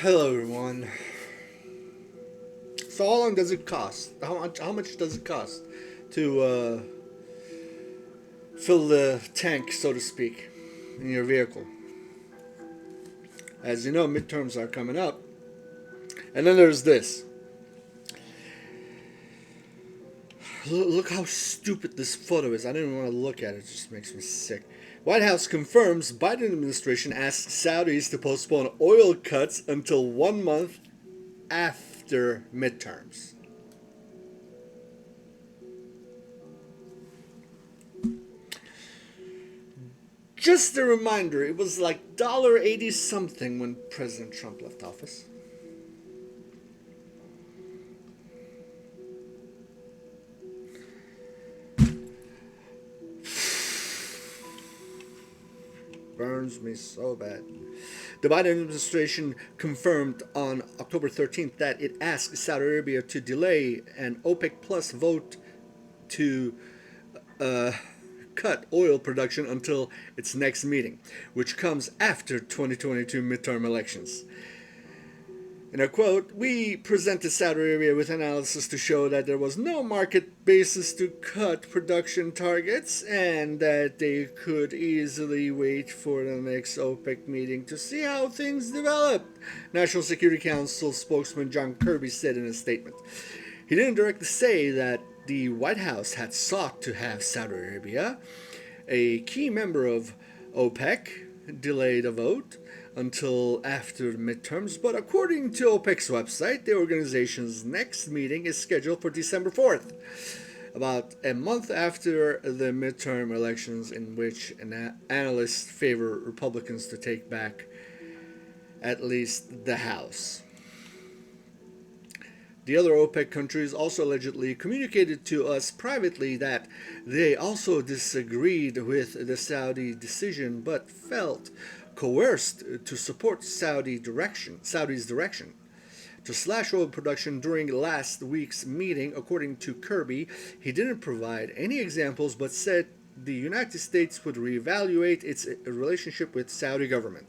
Hello, everyone. So, how long does it cost? How much does it cost to fill the tank, so to speak, in your vehicle? As you know, midterms are coming up, and then there's this. Look how stupid this photo is. I didn't even want to look at it. It just makes me sick. White House confirms Biden administration asks Saudis to postpone oil cuts until 1 month after midterms. Just a reminder, it was like $1.80 something when President Trump left office. Burns me so bad. The Biden administration confirmed on October 13th that it asked Saudi Arabia to delay an OPEC Plus vote to uh, cut oil production until its next meeting, which comes after 2022 midterm elections. In a quote, we presented Saudi Arabia with analysis to show that there was no market basis to cut production targets and that they could easily wait for the next OPEC meeting to see how things developed, National Security Council spokesman John Kirby said in a statement. He didn't directly say that the White House had sought to have Saudi Arabia, a key member of OPEC, delay the vote until after the midterms, but according to OPEC's website, the organization's next meeting is scheduled for December 4th, about a month after the midterm elections, in which analysts favor Republicans to take back at least the House. The other OPEC countries also allegedly communicated to us privately that they also disagreed with the Saudi decision but felt coerced to support Saudi's direction to slash oil production during last week's meeting. According to Kirby, he didn't provide any examples but said the United States would reevaluate its relationship with the Saudi government.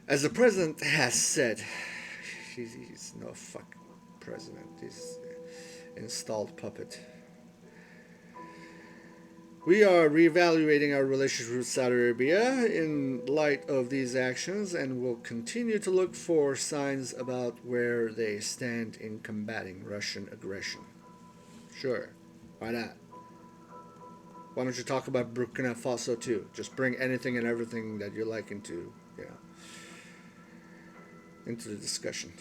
As the president has said, he's no fucking president. He's an installed puppet. We are reevaluating our relationship with Saudi Arabia in light of these actions and will continue to look for signs about where they stand in combating Russian aggression. Sure, why not? Why don't you talk about Burkina Faso too? Just bring anything and everything that you like into the discussion.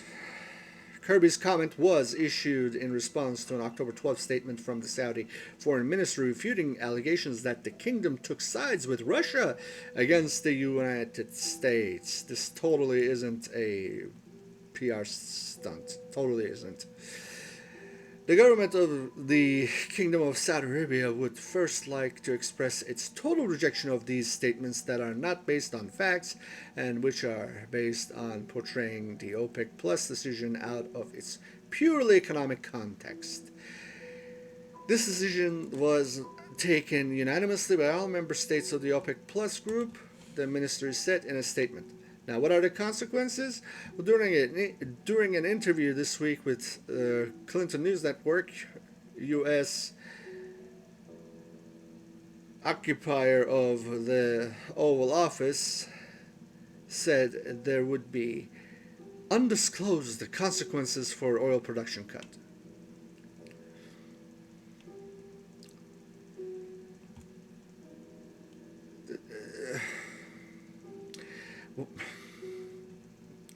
Kirby's comment was issued in response to an October 12th statement from the Saudi Foreign Ministry refuting allegations that the kingdom took sides with Russia against the United States. This totally isn't a PR stunt. Totally isn't. The government of the Kingdom of Saudi Arabia would first like to express its total rejection of these statements that are not based on facts and which are based on portraying the OPEC Plus decision out of its purely economic context. This decision was taken unanimously by all member states of the OPEC Plus group, the ministry said in a statement. Now, what are the consequences? Well, during an interview this week with Clinton News Network, U.S. occupier of the Oval Office said there would be undisclosed consequences for oil production cut.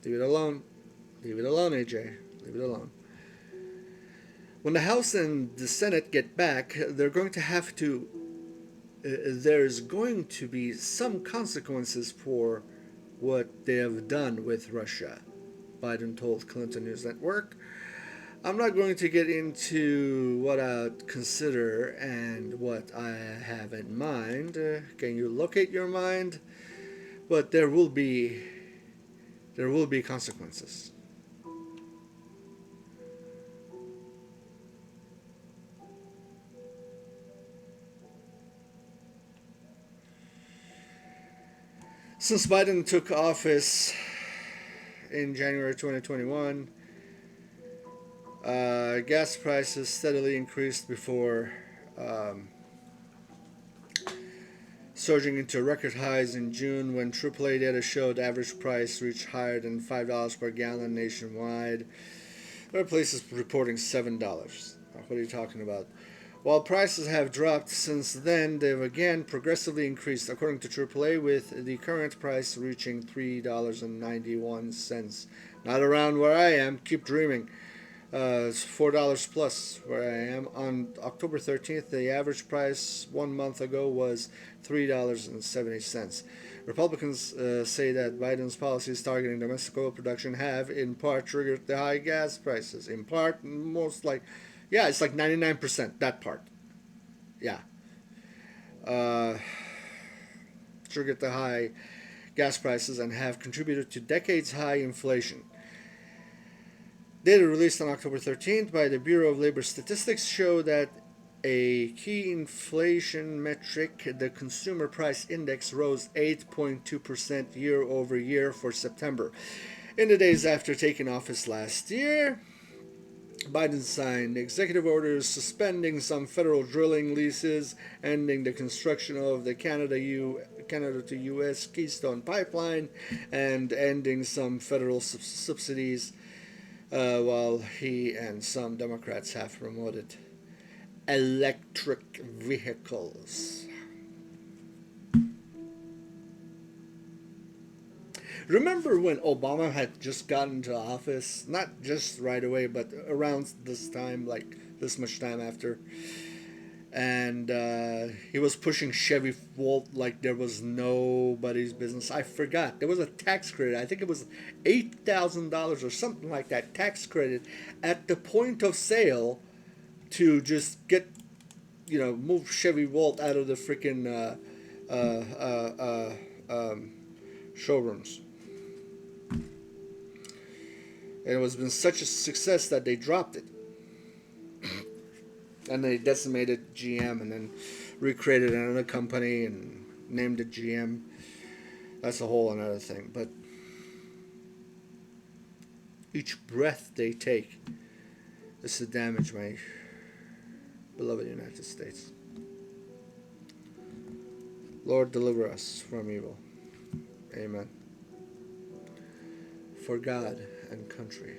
Leave it alone. Leave it alone, AJ. Leave it alone. When the House and the Senate get back, there's going to be some consequences for what they have done with Russia, Biden told Clinton News Network. I'm not going to get into what I'd consider and what I have in mind. Can you locate your mind? But there will be consequences. Since Biden took office in January 2021, gas prices steadily increased before um, surging into record highs in June when AAA data showed the average price reached higher than $5 per gallon nationwide. There are places reporting $7. What are you talking about? While prices have dropped since then, they've again progressively increased, according to AAA, with the current price reaching $3.91. Not around where I am. Keep dreaming. It's $4 plus where I am. On October 13th, the average price 1 month ago was $3.70. Republicans say that Biden's policies targeting domestic oil production have, in part, triggered the high gas prices. In part, most like, yeah, it's like 99%, that part. Yeah. Uh, Triggered the high gas prices and have contributed to decades high inflation. Data released on October 13th by the Bureau of Labor Statistics show that a key inflation metric, the Consumer Price Index, rose 8.2% year over year for September. In the days after taking office last year, Biden signed executive orders suspending some federal drilling leases, ending the construction of the Canada to U.S. Keystone Pipeline, and ending some federal subsidies, while he and some Democrats have promoted electric vehicles. Remember when Obama had just gotten into office? Not just right away, but around this time, like this much time after. And he was pushing Chevy Volt like there was nobody's business. I forgot. There was a tax credit. I think it was $8,000 or something like that, tax credit at the point of sale to just get, move Chevy Volt out of the freaking showrooms. And it was been such a success that they dropped it. And they decimated GM and then recreated another company and named it GM. That's a whole another thing. But each breath they take is to damage my beloved United States. Lord, deliver us from evil. Amen. For God and country.